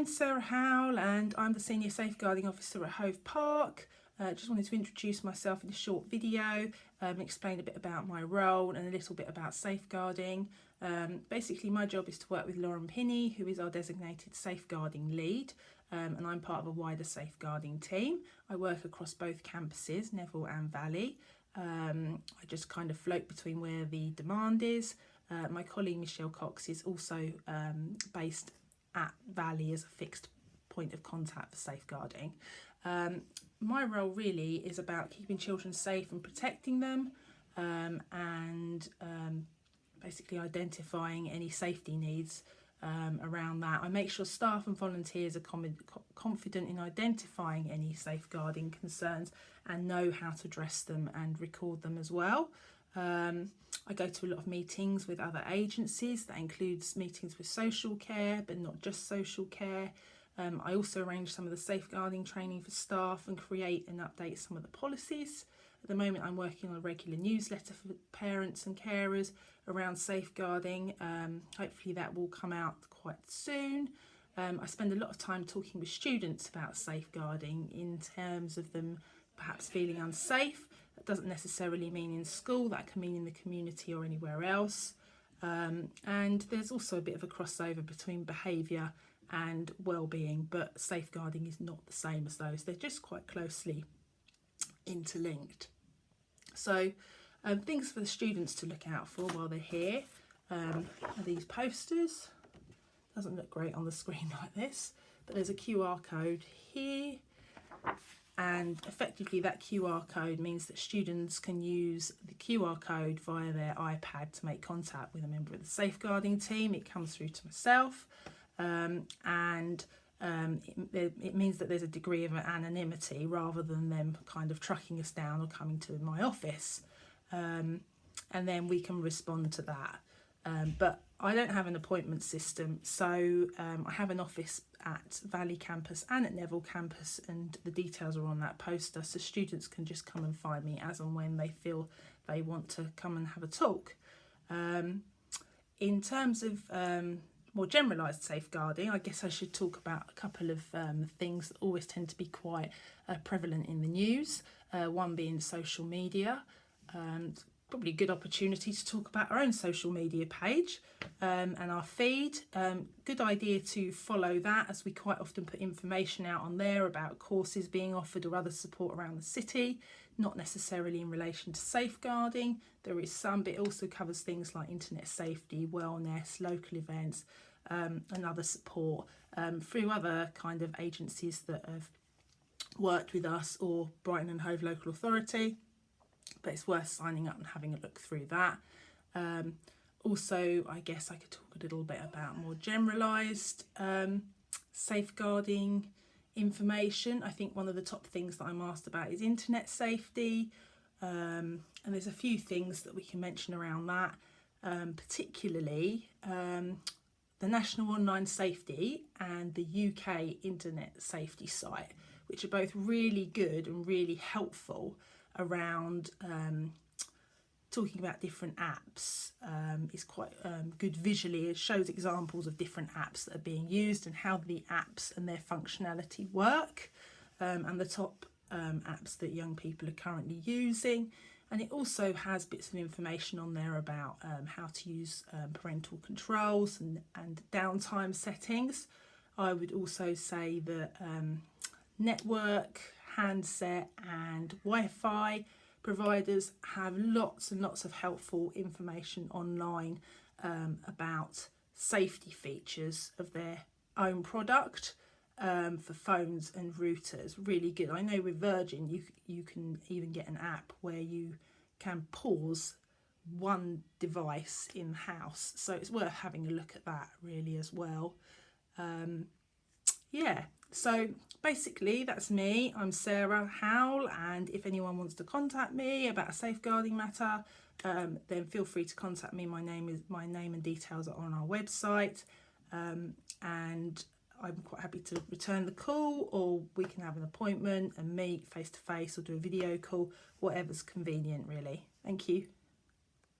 name's Sarah Howell and I'm the Senior Safeguarding Officer at Hove Park. Just wanted to introduce myself in a short video, explain a bit about my role and a little bit about safeguarding. Basically my job is to work with Lauren Pinney, who is our designated safeguarding lead, and I'm part of a wider safeguarding team. I work across both campuses, Neville and Valley. I just kind of float between where the demand is. My colleague Michelle Cox is also based at Valley as a fixed point of contact for safeguarding. My role really is about keeping children safe and protecting them, and basically identifying any safety needs around that. I make sure staff and volunteers are confident in identifying any safeguarding concerns and know how to address them and record them as well. I go to a lot of meetings with other agencies. That includes meetings with social care, but not just social care. I also arrange some of the safeguarding training for staff and create and update some of the policies. At the moment I'm working on a regular newsletter for parents and carers around safeguarding. Hopefully that will come out quite soon. I spend a lot of time talking with students about safeguarding in terms of them perhaps feeling unsafe. That doesn't necessarily mean in school, that can mean in the community or anywhere else. And there's also a bit of a crossover between behaviour and well-being, but safeguarding is not the same as those. They're just quite closely interlinked. So things for the students to look out for while they're here are these posters. Doesn't look great on the screen like this, but there's a QR code here, and effectively that QR code means that students can use the QR code via their iPad to make contact with a member of the safeguarding team. It comes through to myself, and it means that there's a degree of anonymity rather than them kind of trucking us down or coming to my office, and then we can respond to that. But I don't have an appointment system, so I have an office at Valley campus and at Neville campus, and the details are on that poster, so students can just come and find me as and when they feel they want to come and have a talk. In terms of more generalised safeguarding, I guess I should talk about a couple of things that always tend to be quite prevalent in the news, one being social media. Probably a good opportunity to talk about our own social media page and our feed. Good idea to follow that, as we quite often put information out on there about courses being offered or other support around the city, not necessarily in relation to safeguarding. There is some, but it also covers things like internet safety, wellness, local events, and other support through other kind of agencies that have worked with us or Brighton and Hove Local Authority. But it's worth signing up and having a look through that. Also, I guess I could talk a little bit about more generalised safeguarding information. I think one of the top things that I'm asked about is internet safety, and there's a few things that we can mention around that, particularly the National Online Safety and the UK Internet Safety site, which are both really good and really helpful around talking about different apps. Is quite good visually. It shows examples of different apps that are being used and how the apps and their functionality work, and the top apps that young people are currently using. And it also has bits of information on there about how to use parental controls and downtime settings. I would also say that network, handset and Wi-Fi providers have lots and lots of helpful information online about safety features of their own product for phones and routers. Really good. I know with Virgin you can even get an app where you can pause one device in the house, so it's worth having a look at that really as well. Yeah, so basically that's me. I'm Sarah Howell, and if anyone wants to contact me about a safeguarding matter, then feel free to contact me. My name and details are on our website, and I'm quite happy to return the call, or we can have an appointment and meet face to face or do a video call, whatever's convenient really. Thank you.